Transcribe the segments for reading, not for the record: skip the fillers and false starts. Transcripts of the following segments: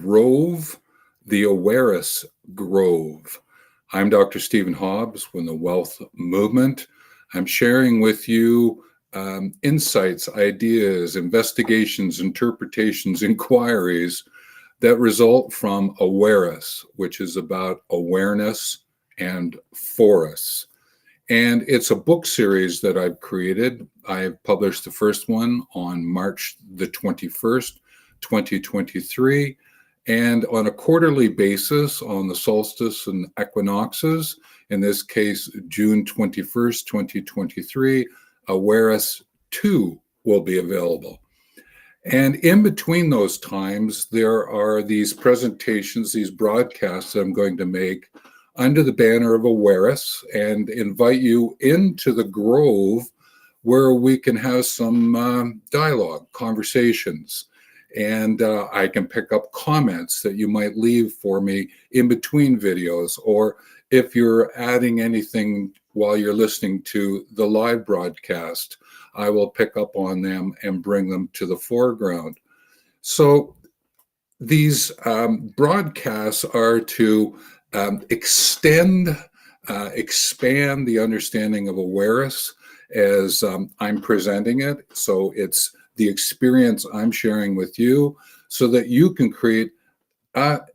Grove, the Awarests Grove. I'm Dr. Stephen Hobbs with the Wealth Movement. I'm sharing with you insights, ideas, investigations, interpretations, inquiries that result from Awarests, which is about awareness and forests. And it's a book series that I've created. I've published the first one on March the 21st, 2023. And on a quarterly basis on the solstice and equinoxes, in this case, June 21st, 2023, Awarests 2 will be available. And in between those times, there are these presentations, these broadcasts that I'm going to make under the banner of Awarests and invite you into the grove where we can have some dialogue, conversations. And I can pick up comments that you might leave for me in between videos, or if you're adding anything while you're listening to the live broadcast, I will pick up on them and bring them to the foreground. So these broadcasts are to expand the understanding of Awarests as I'm presenting it. So it's the experience I'm sharing with you so that you can create an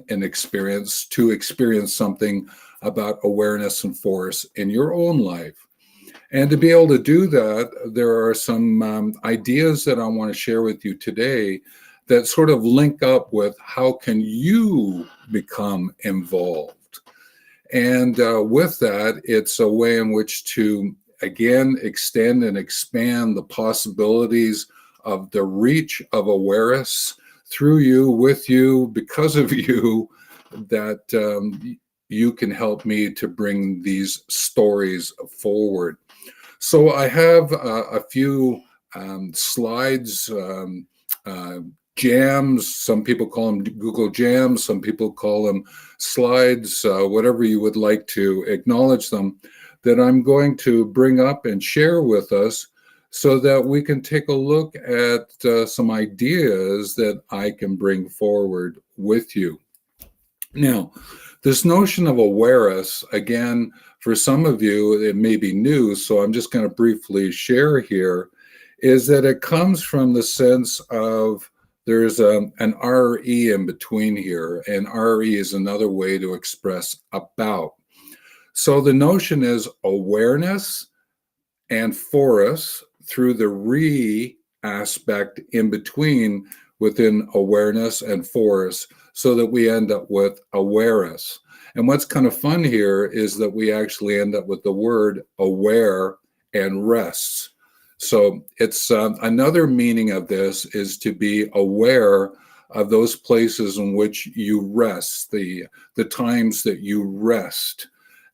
experience to experience something about awareness and force in your own life. And to be able to do that, there are some ideas that I want to share with you today that sort of link up with how can you become involved. And with that, it's a way in which to again extend and expand the possibilities of the reach of Awarests through you, with you, because of you, that you can help me to bring these stories forward. So I have a few slides, jams. Some people call them Google Jams, some people call them slides, whatever you would like to acknowledge them, that I'm going to bring up and share with us so that we can take a look at some ideas that I can bring forward with you. Now, this notion of awareness, again, for some of you, it may be new, so I'm just going to briefly share here, is that it comes from the sense of there's an RE in between here, and RE is another way to express about. So the notion is awareness and forest through the re aspect in between within awareness and forest, so that we end up with awareness. And what's kind of fun here is that we actually end up with the word aware and rests. So it's another meaning of this is to be aware of those places in which you rest, the times that you rest,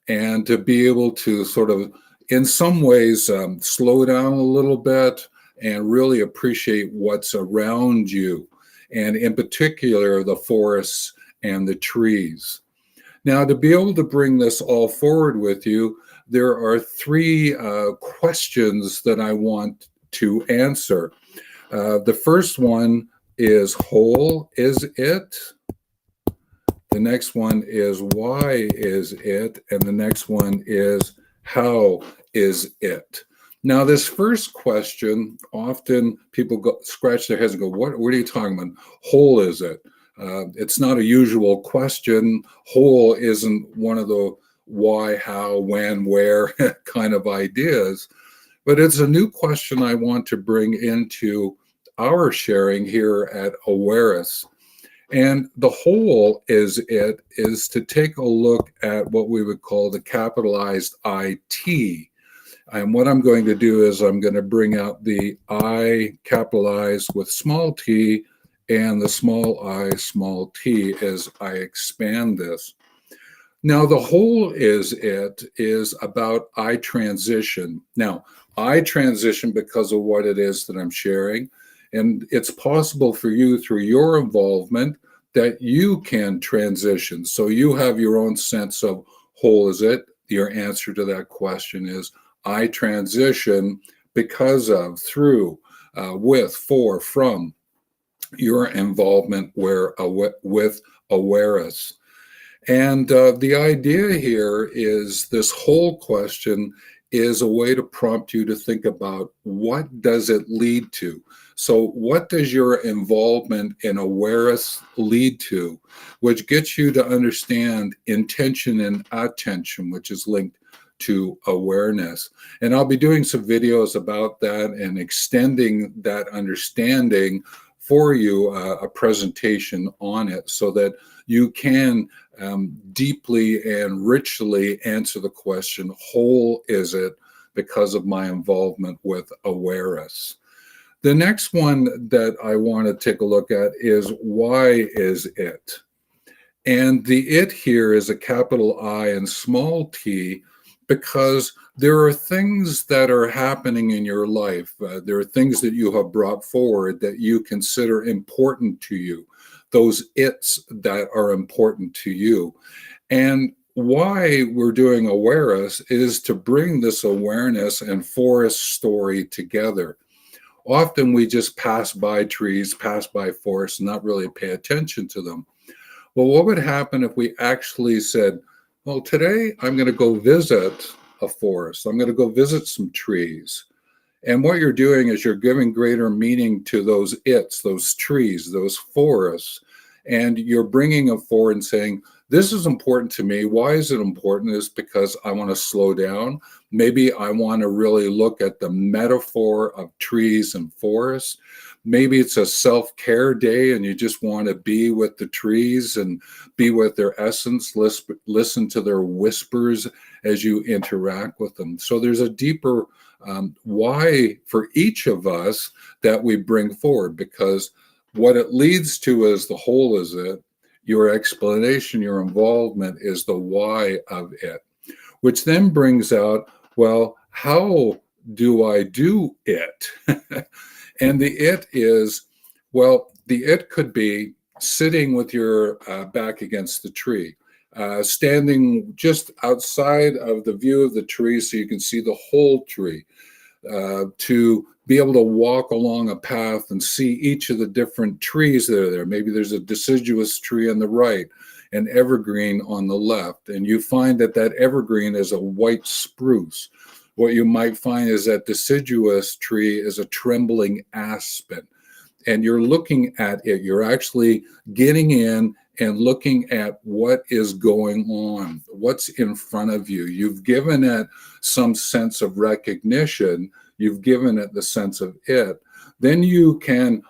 and to be able to sort of, in some ways, slow down a little bit and really appreciate what's around you, and in particular, the forests and the trees. Now, to be able to bring this all forward with you, there are three questions that I want to answer. The first one is, whole is it? The next one is, why is it? And the next one is, how is it? Now, this first question, often people scratch their heads and go, what are you talking about? Whole is it? It's not a usual question. Whole isn't one of the why, how, when, where kind of ideas, but it's a new question I want to bring into our sharing here at Awarests. And the whole is it is to take a look at what we would call the capitalized IT. And what I'm going to do is I'm going to bring out the I capitalized with small t and the small I, small t, as I expand this. Now, the whole is it is about I transition. Now, I transition because of what it is that I'm sharing. And it's possible for you through your involvement that you can transition. So you have your own sense of whole is it. Your answer to that question is I transition because of, through, with, for, from. your involvement with Awarests. And the idea here is this whole question is a way to prompt you to think about what does it lead to? So what does your involvement in awareness lead to, which gets you to understand intention and attention, which is linked to awareness. And I'll be doing some videos about that and extending that understanding for you, a presentation on it, so that you can deeply and richly answer the question, whole is it because of my involvement with awareness? The next one that I want to take a look at is, why is it? And the it here is a capital I and small t, because there are things that are happening in your life. There are things that you have brought forward that you consider important to you, those it's that are important to you. And why we're doing awareness is to bring this awareness and forest story together. Often we just pass by trees, pass by forests, and not really pay attention to them. Well, what would happen if we actually said, well, today I'm going to go visit a forest. I'm going to go visit some trees. And what you're doing is you're giving greater meaning to those it's, those trees, those forests. And you're bringing them forward and saying, this is important to me. Why is it important? It's because I want to slow down. Maybe I want to really look at the metaphor of trees and forests. Maybe it's a self-care day and you just want to be with the trees and be with their essence, listen to their whispers as you interact with them. So there's a deeper why for each of us that we bring forward, because what it leads to is the whole is it. Your explanation, your involvement is the why of it, which then brings out, well, how do I do it? And the it is, well, the it could be sitting with your back against the tree, standing just outside of the view of the tree so you can see the whole tree, to be able to walk along a path and see each of the different trees that are there. Maybe there's a deciduous tree on the right, an evergreen on the left, and you find that that evergreen is a white spruce. What you might find is that deciduous tree is a trembling aspen, and you're looking at it. You're actually getting in and looking at what is going on, what's in front of you. You've given it some sense of recognition. You've given it the sense of it. Then you can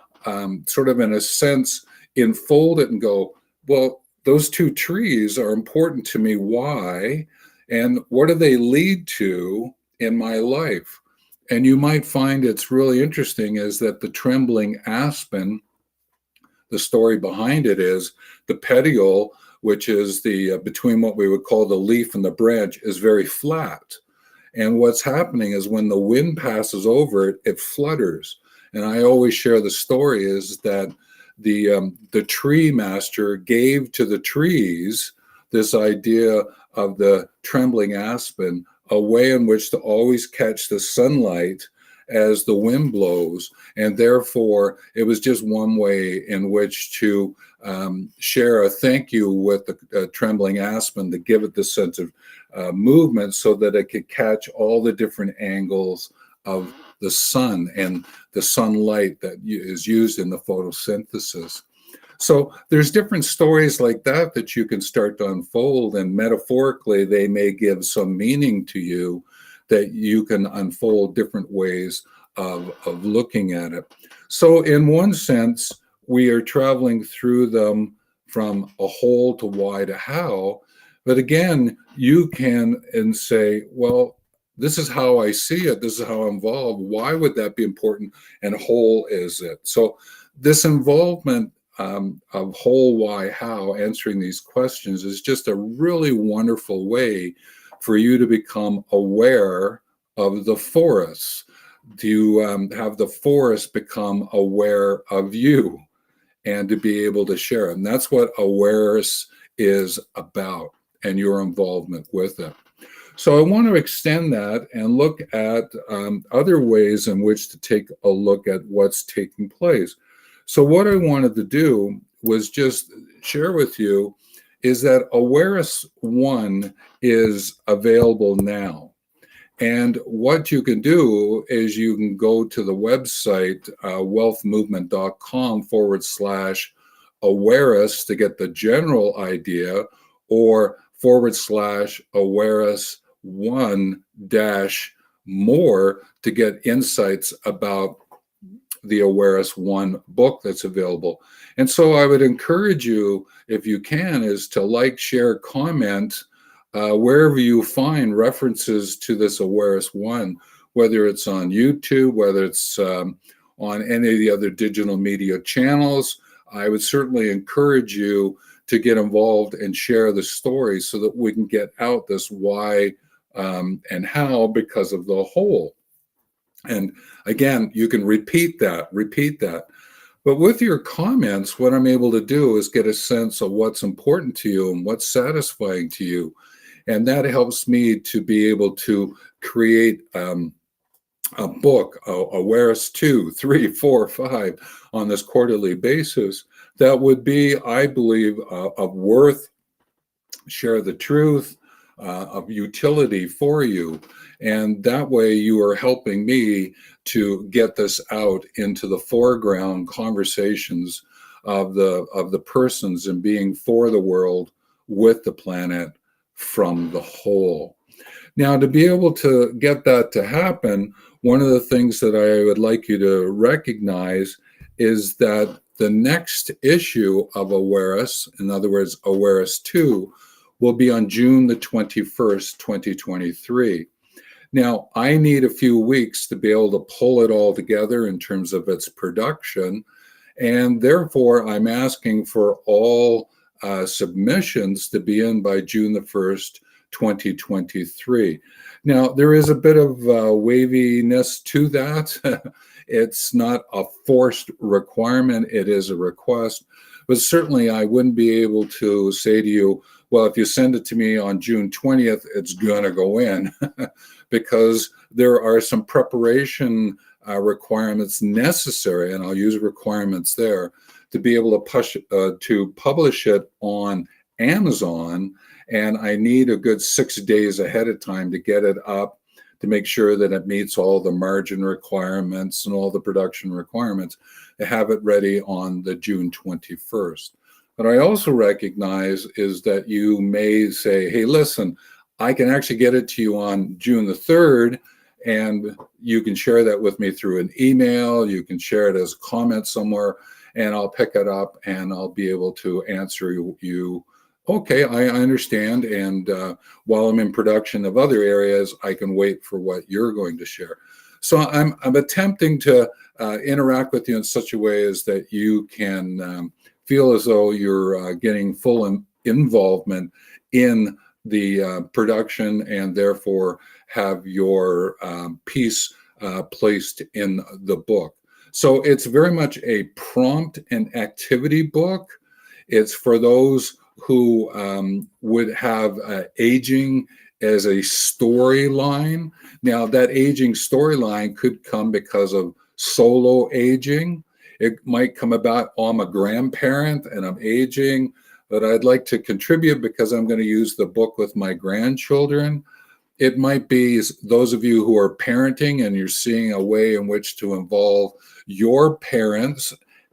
sort of, in a sense, enfold it and go, well, those two trees are important to me. Why? And what do they lead to in my life? And you might find it's really interesting is that the trembling aspen, the story behind it is the petiole, which is the between what we would call the leaf and the branch, is very flat. And what's happening is when the wind passes over it, it flutters. And I always share the story is that the tree master gave to the trees this idea of the trembling aspen, a way in which to always catch the sunlight as the wind blows. And therefore, it was just one way in which to share a thank you with the trembling aspen, to give it the sense of movement so that it could catch all the different angles of the sun and the sunlight that is used in the photosynthesis. So there's different stories like that that you can start to unfold, and metaphorically they may give some meaning to you that you can unfold different ways of looking at it. So in one sense, we are traveling through them from a whole to why to how. But again, you can and say, well, this is how I see it. This is how I'm involved. Why would that be important? And whole is it? So this involvement of whole, why, how, answering these questions is just a really wonderful way for you to become aware of the forest, to have the forest become aware of you, and to be able to share. And that's what awareness is about, and your involvement with it. So I want to extend that and look at other ways in which to take a look at what's taking place. So what I wanted to do was just share with you is that Awarests 1 is available now. And what you can do is you can go to the website, wealthmovement.com/Awareness to get the general idea, or /Awareness 1 dash more to get insights about the Awareness 1 book that's available. And so I would encourage you, if you can, is to like, share, comment wherever you find references to this Awareness 1, whether it's on YouTube, whether it's on any of the other digital media channels. I would certainly encourage you to get involved and share the story so that we can get out this why and how because of the whole. And again, you can repeat that. But with your comments, what I'm able to do is get a sense of what's important to you and what's satisfying to you. And that helps me to be able to create a book, Awarests 2, 3, 4, 5 on this quarterly basis that would be, I believe, of worth, share the truth, of utility for you. And that way you are helping me to get this out into the foreground conversations of the persons and being for the world, with the planet, from the whole. Now, to be able to get that to happen, one of the things that I would like you to recognize is that the next issue of Awarests, in other words, Awarests 2, will be on June the 21st, 2023. Now, I need a few weeks to be able to pull it all together in terms of its production, and therefore I'm asking for all submissions to be in by June the 1st, 2023. Now, there is a bit of waviness to that. It's not a forced requirement, it is a request. But certainly I wouldn't be able to say to you, well, if you send it to me on June 20th, it's going to go in, because there are some preparation requirements necessary, and I'll use requirements there, to be able to publish it on Amazon. And I need a good 6 days ahead of time to get it up, to make sure that it meets all the margin requirements and all the production requirements, to have it ready on the June 21st. But I also recognize is that you may say, hey, listen, I can actually get it to you on June the 3rd, and you can share that with me through an email. You can share it as a comment somewhere, and I'll pick it up and I'll be able to answer you. Okay, I understand. And while I'm in production of other areas, I can wait for what you're going to share. So I'm attempting to interact with you in such a way as that you can feel as though you're getting full involvement in the production, and therefore have your piece placed in the book. So it's very much a prompt and activity book. It's for those who would have aging as a storyline. Now, that aging storyline could come because of solo aging. It might come about, oh, I'm a grandparent and I'm aging, but I'd like to contribute because I'm going to use the book with my grandchildren. It might be those of you who are parenting and you're seeing a way in which to involve your parents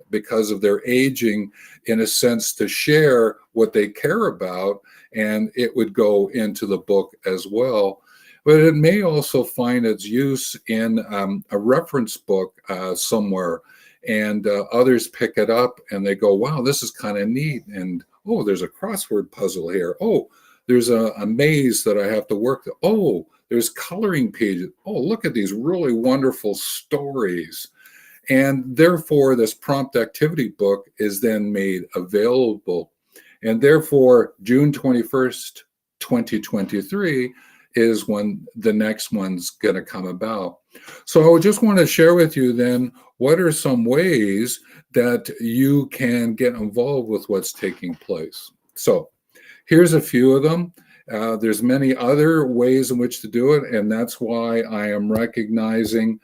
because of their aging, in a sense, to share what they care about, and it would go into the book as well. But it may also find its use in a reference book somewhere, and others pick it up and they go, wow, this is kind of neat. And oh, there's a crossword puzzle here. Oh, there's a maze that I have to work through. Oh, there's coloring pages. Oh, look at these really wonderful stories. And therefore, this prompt activity book is then made available. And therefore, June 21st, 2023 is when the next one's going to come about. So I just want to share with you then, what are some ways that you can get involved with what's taking place? So here's a few of them. There's many other ways in which to do it, and that's why I am recognizing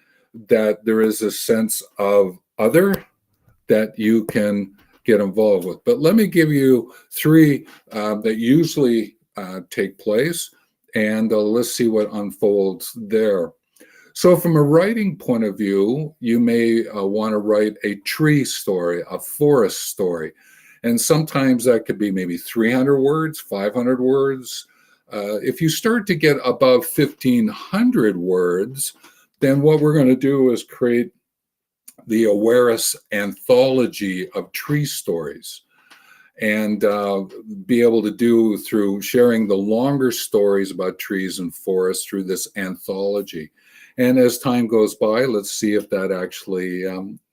that there is a sense of other that you can get involved with. But let me give you three that usually take place, and let's see what unfolds there. So from a writing point of view, you may want to write a tree story, a forest story. And sometimes that could be maybe 300 words, 500 words. If you start to get above 1,500 words, then what we're going to do is create the Awarests anthology of tree stories, and be able to do through sharing the longer stories about trees and forests through this anthology. And as time goes by, let's see if that actually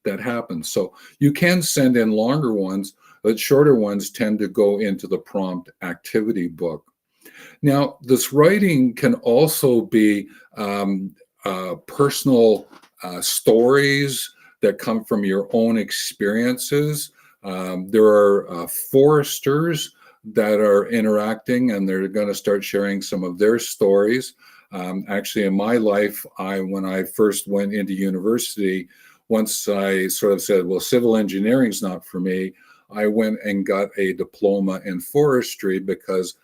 that happens. So you can send in longer ones, but shorter ones tend to go into the prompt activity book. Now, this writing can also be personal stories that come from your own experiences. There are foresters that are interacting, and they're going to start sharing some of their stories. Actually, in my life, when I first went into university, once I sort of said, well, civil engineering is not for me, I went and got a diploma in forestry because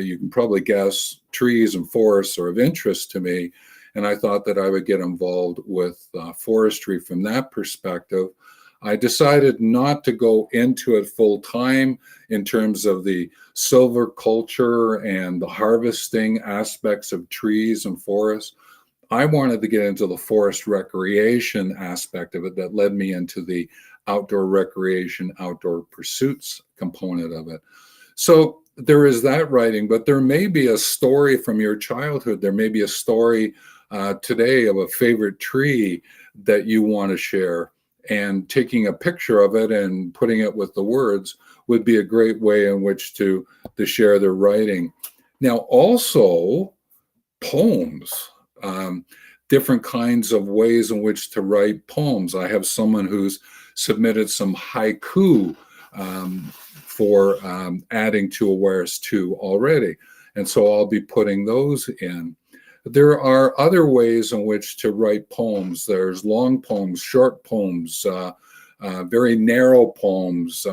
you can probably guess trees and forests are of interest to me. And I thought that I would get involved with forestry from that perspective. I decided not to go into it full time in terms of the silviculture and the harvesting aspects of trees and forests. I wanted to get into the forest recreation aspect of it that led me into the outdoor recreation, outdoor pursuits component of it. So there is that writing, but there may be a story from your childhood. There may be a story today of a favorite tree that you want to share. And taking a picture of it and putting it with the words would be a great way in which to share their writing. Now, also poems, different kinds of ways in which to write poems. I have someone who's submitted some haiku for adding to Awarests 2 already. And so I'll be putting those in. There are other ways in which to write poems. There's long poems, short poems, very narrow poems,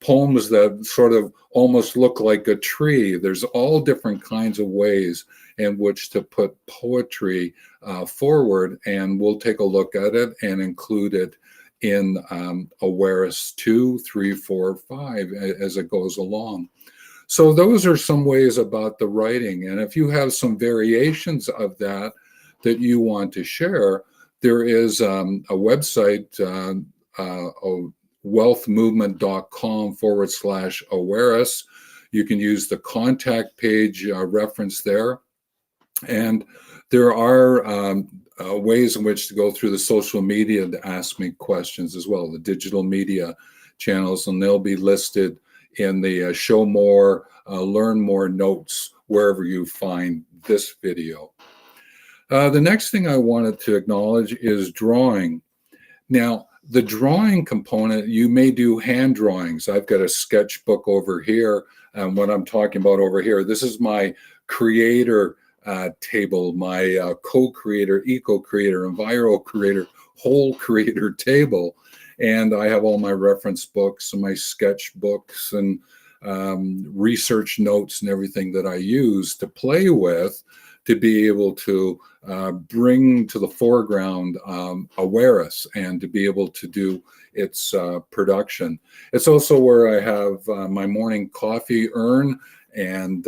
poems that sort of almost look like a tree. There's all different kinds of ways in which to put poetry forward, and we'll take a look at it and include it in Awarests 2, 3, 4, 5 as it goes along. So those are some ways about the writing. And if you have some variations of that you want to share, there is a website, wealthmovement.com/Awarests. You can use the contact page reference there. And there are ways in which to go through the social media to ask me questions as well, the digital media channels, and they'll be listed in the show more, learn more notes wherever you find this video. The next thing I wanted to acknowledge is drawing. Now, the drawing component, you may do hand drawings. I've got a sketchbook over here, and what I'm talking about over here, this is my creator table, my co-creator, eco-creator, enviro-creator, whole creator table. And I have all my reference books and my sketch books and research notes and everything that I use to play with to be able to bring to the foreground Awarests and to be able to do its production. It's also where I have my morning coffee urn, and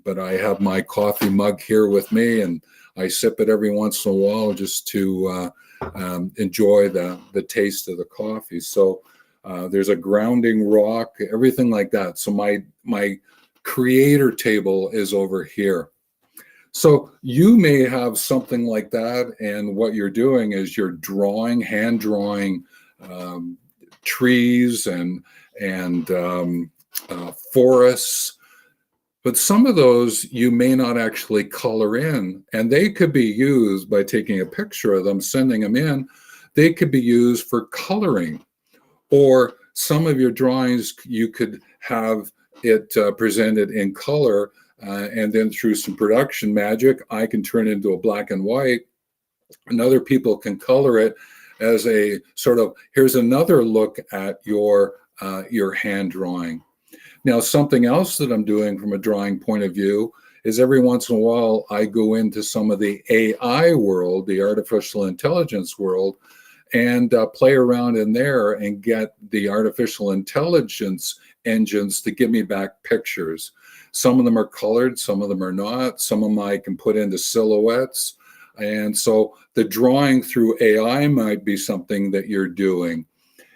but I have my coffee mug here with me, and I sip it every once in a while just to enjoy the taste of the coffee. So there's a grounding rock, everything like that. So my creator table is over here. So you may have something like that, and what you're doing is you're drawing, hand drawing trees and forests. But some of those you may not actually color in, and they could be used by taking a picture of them, sending them in. They could be used for coloring, or some of your drawings, you could have it presented in color, and then through some production magic, I can turn it into a black and white, and other people can color it as a sort of, here's another look at your hand drawing. Now, something else that I'm doing from a drawing point of view is every once in a while I go into some of the AI world, the artificial intelligence world, and play around in there and get the artificial intelligence engines to give me back pictures. Some of them are colored, some of them are not. Some of them I can put into silhouettes. And so the drawing through AI might be something that you're doing.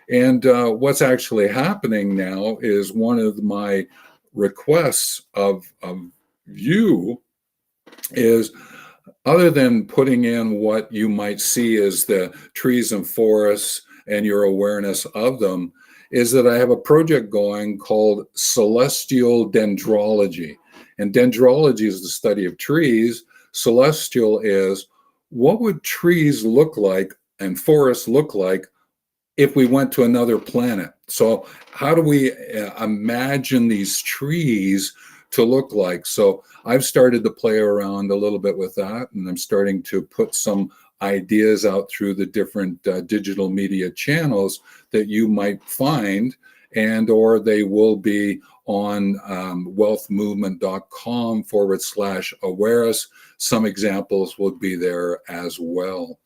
And what's actually happening now is one of my requests of you is, other than putting in what you might see as the trees and forests and your awareness of them, is that I have a project going called Celestial Dendrology. And dendrology is the study of trees. Celestial is, what would trees look like and forests look like if we went to another planet? So how do we imagine these trees to look like? So I've started to play around a little bit with that, and I'm starting to put some ideas out through the different digital media channels that you might find, and or they will be on wealthmovement.com/Awarests. Some examples will be there as well.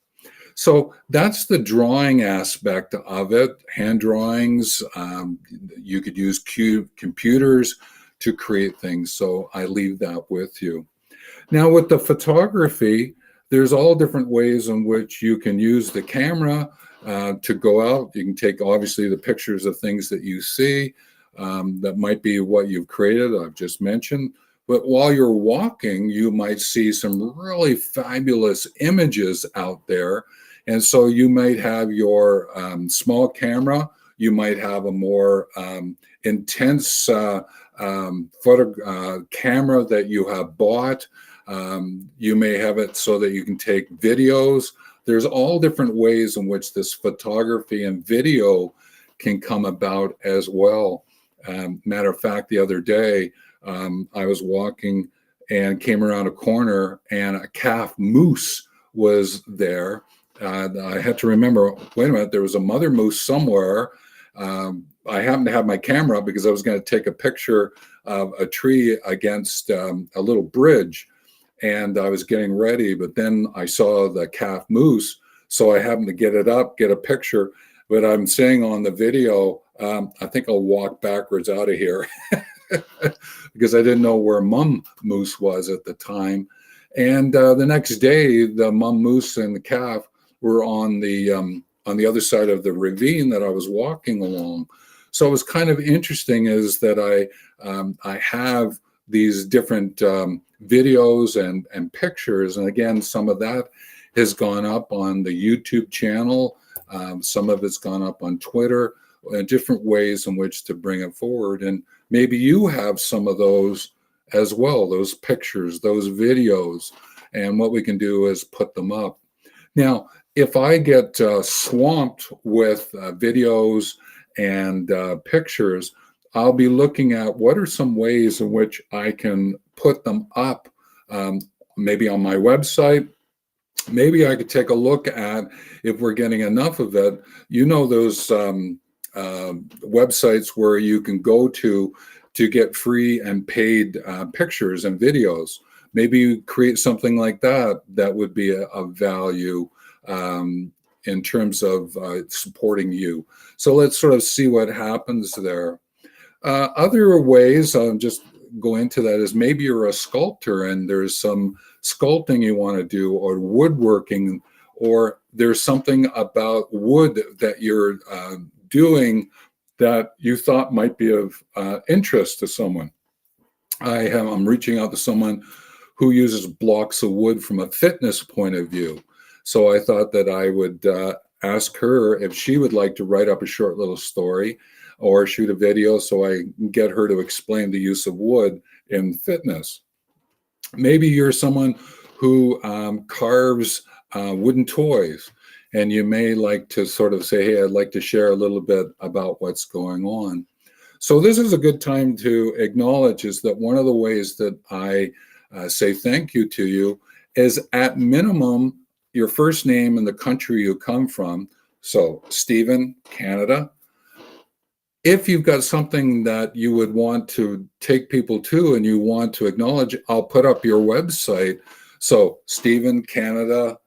So that's the drawing aspect of it. Hand drawings, you could use computers to create things. So I leave that with you. Now with the photography, there's all different ways in which you can use the camera to go out. You can take obviously the pictures of things that you see. That might be what you've created, I've just mentioned. But while you're walking, you might see some really fabulous images out there. And so you might have your small camera, you might have a more intense camera that you have bought. You may have it so that you can take videos. There's all different ways in which this photography and video can come about as well. Matter of fact, the other day, I was walking and came around a corner and a calf moose was there. I had to remember, wait a minute, there was a mother moose somewhere. I happened to have my camera because I was going to take a picture of a tree against a little bridge, and I was getting ready, but then I saw the calf moose, so I happened to get it up, get a picture. But I'm saying on the video, I think I'll walk backwards out of here because I didn't know where mom moose was at the time. And the next day, the mom moose and the calf were on the other side of the ravine that I was walking along. So it was kind of interesting is that I have these different videos and pictures. And again, some of that has gone up on the YouTube channel. Some of it's gone up on Twitter, different ways in which to bring it forward. And maybe you have some of those as well, those pictures, those videos. And what we can do is put them up. Now, if I get swamped with videos and pictures, I'll be looking at what are some ways in which I can put them up, maybe on my website. Maybe I could take a look at, if we're getting enough of it, you know, those websites where you can go to get free and paid pictures and videos. Maybe you create something like that that would be a value in terms of supporting you. So let's sort of see what happens there. Other ways, just go into that, is maybe you're a sculptor and there's some sculpting you want to do, or woodworking, or there's something about wood that you're doing that you thought might be of interest to someone. I'm reaching out to someone who uses blocks of wood from a fitness point of view. So I thought that I would ask her if she would like to write up a short little story or shoot a video so I can get her to explain the use of wood in fitness. Maybe you're someone who carves wooden toys, and you may like to sort of say, hey, I'd like to share a little bit about what's going on. So this is a good time to acknowledge is that one of the ways that I say thank you to you is, at minimum, your first name and the country you come from. So Stephen, Canada. If you've got something that you would want to take people to and you want to acknowledge, I'll put up your website. So Stephen, Canada,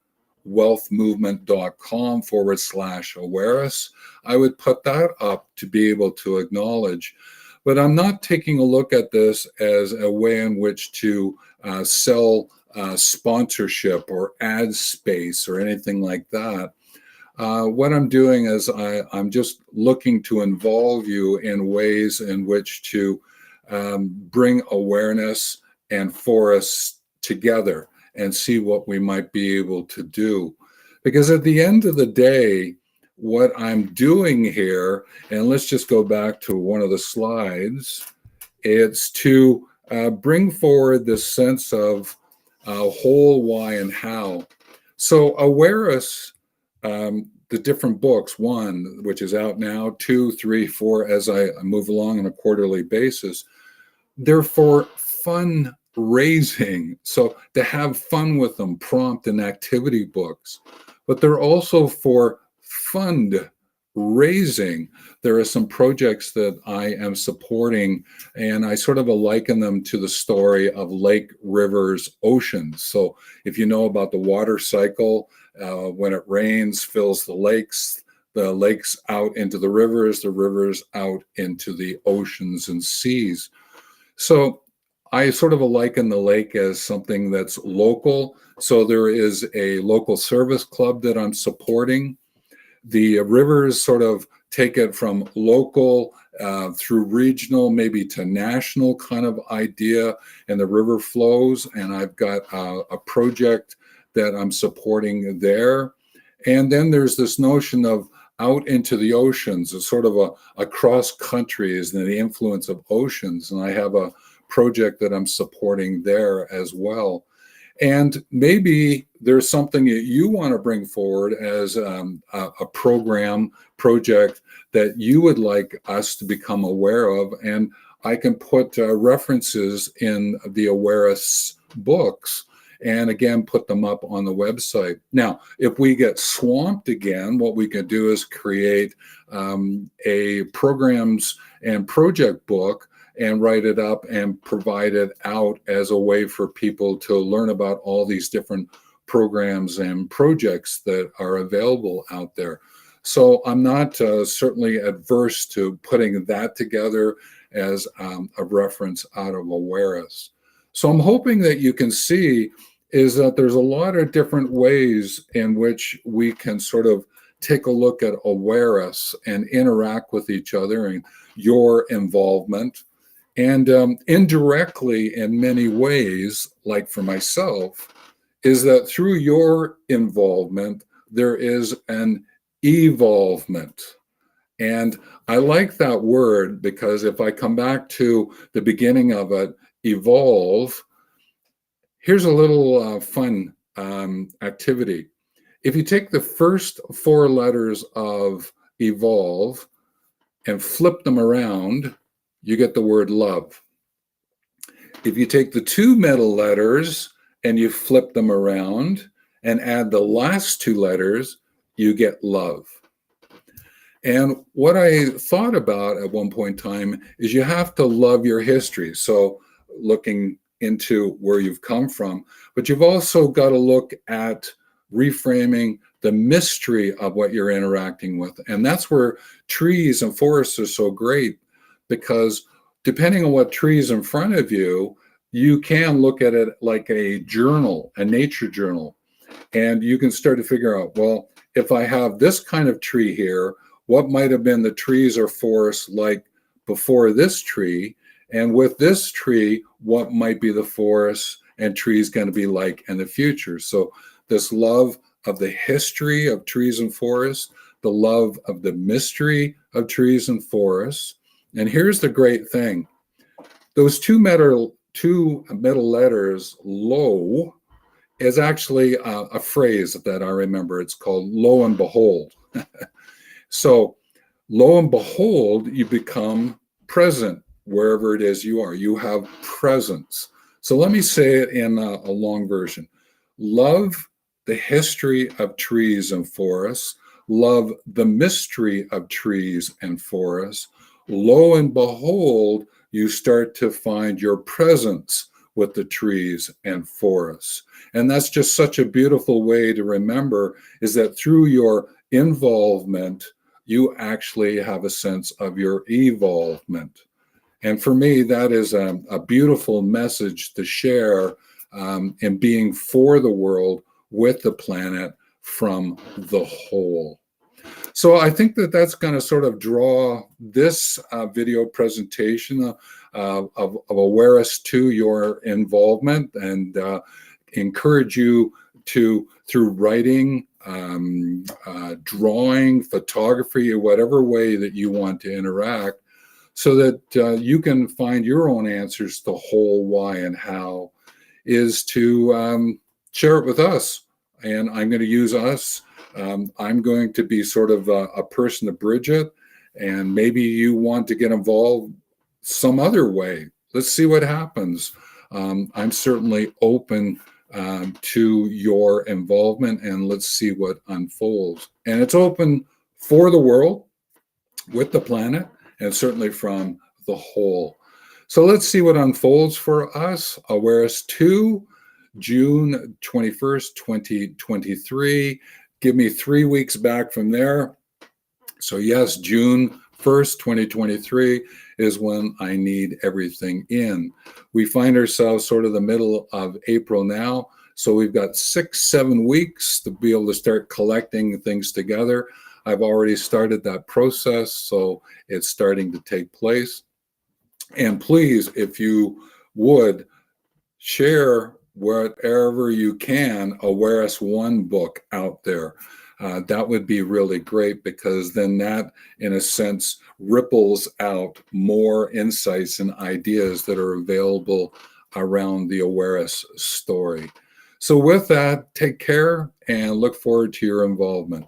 wealthmovement.com/Awarests. I would put that up to be able to acknowledge. But I'm not taking a look at this as a way in which to sell sponsorship or ad space or anything like that. What I'm doing is I'm just looking to involve you in ways in which to bring awareness and forests together and see what we might be able to do. Because at the end of the day, what I'm doing here, and let's just go back to one of the slides, it's to bring forward this sense of whole, why, and how. So Awarests, the different books, one, which is out now, 2, 3, 4, as I move along on a quarterly basis, they're for fun raising. So to have fun with them, prompt and activity books, but they're also for fund raising. There are some projects that I am supporting, and I sort of liken them to the story of lake, rivers, oceans. So if you know about the water cycle, when it rains, fills the lakes out into the rivers out into the oceans and seas. So I sort of liken the lake as something that's local. So there is a local service club that I'm supporting. The rivers sort of take it from local through regional, maybe to national kind of idea, and the river flows. And I've got a project that I'm supporting there. And then there's this notion of out into the oceans, as sort of a cross country is the influence of oceans. And I have a project that I'm supporting there as well. And maybe there's something that you want to bring forward as a project that you would like us to become aware of. And I can put references in the Awarests books and again, put them up on the website. Now, if we get swamped again, what we can do is create a programs and project book and write it up and provide it out as a way for people to learn about all these different programs and projects that are available out there. So I'm not certainly adverse to putting that together as a reference out of Awarests. So I'm hoping that you can see is that there's a lot of different ways in which we can sort of take a look at Awarests and interact with each other and your involvement. And indirectly, in many ways, like for myself, is that through your involvement, there is an evolvement. And I like that word because if I come back to the beginning of it, evolve, here's a little fun activity. If you take the first 4 letters of evolve and flip them around, you get the word love. If you take the 2 middle letters and you flip them around and add the last 2 letters, you get love. And what I thought about at one point in time is you have to love your history. So looking into where you've come from, but you've also got to look at reframing the mystery of what you're interacting with. And that's where trees and forests are so great, because depending on what tree is in front of you, you can look at it like a journal, a nature journal. And you can start to figure out, well, if I have this kind of tree here, what might have been the trees or forests like before this tree? And with this tree, what might be the forests and trees going to be like in the future? So this love of the history of trees and forests, the love of the mystery of trees and forests. And here's the great thing. Those two middle letters, low, is actually a phrase that I remember. It's called lo and behold. So lo and behold, you become present wherever it is you are. You have presence. So let me say it in a long version. Love the history of trees and forests. love the mystery of trees and forests, lo and behold, you start to find your presence with the trees and forests. And that's just such a beautiful way to remember, is that through your involvement, you actually have a sense of your evolvement. And for me, that is a beautiful message to share in being for the world with the planet from the whole. So I think that that's going to sort of draw this video presentation of Awarests to your involvement, and encourage you to, through writing, drawing, photography, or whatever way that you want to interact, so that you can find your own answers to whole, why, and how, is to share it with us. And I'm going to use us. I'm going to be sort of a person to bridge it, and maybe you want to get involved some other way. Let's see what happens. I'm certainly open to your involvement, and let's see what unfolds. And it's open for the world, with the planet, and certainly from the whole. So let's see what unfolds for us. Awarests 2, June 21st, 2023. Give me 3 weeks back from there. So yes, June 1st, 2023 is when I need everything in. We find ourselves sort of the middle of April now. So we've got 6-7 weeks to be able to start collecting things together. I've already started that process, so it's starting to take place. And please, if you would, share whatever you can, Awarests 1 book out there. That would be really great, because then that, in a sense, ripples out more insights and ideas that are available around the Awarests story. So with that, take care and look forward to your involvement.